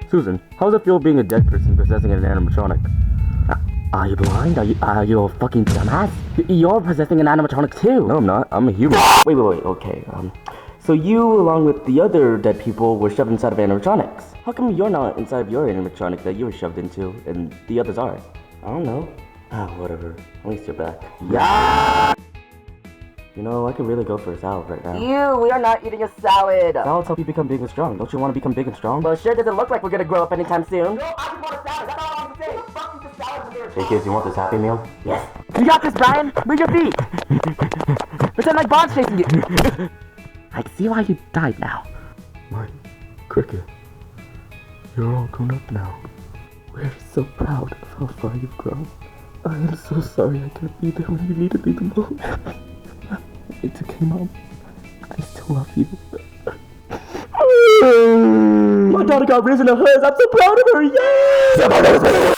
Susan, how does it feel being a dead person possessing an animatronic? Are you blind? Are you a fucking dumbass? You're possessing an animatronic too. No, I'm not. I'm a human. Wait, okay. So you, along with the other dead people, were shoved inside of animatronics. How come you're not inside of your animatronic that you were shoved into, and the others are? I don't know. Whatever. At least you're back. Yeah! You know, I could really go for a salad right now. Ew, we are not eating a salad. Salads help you become big and strong. Don't you want to become big and strong? Well, it sure doesn't look like we're gonna grow up anytime soon. No, I just want a salad. That's all I want to say. Fuck you, the salad. Hey kids, you want this Happy Meal? Yes. You got this, Brian. Move your feet. Pretend like Bond's chasing you. I see why you died now. Mike, Cricket, you're all grown up now. We're so proud of how far you've grown. I am so sorry I can't be there when you needed me the most. It's okay, Mom. I still love you. My daughter got risen to hers. I'm so proud of her. Yay!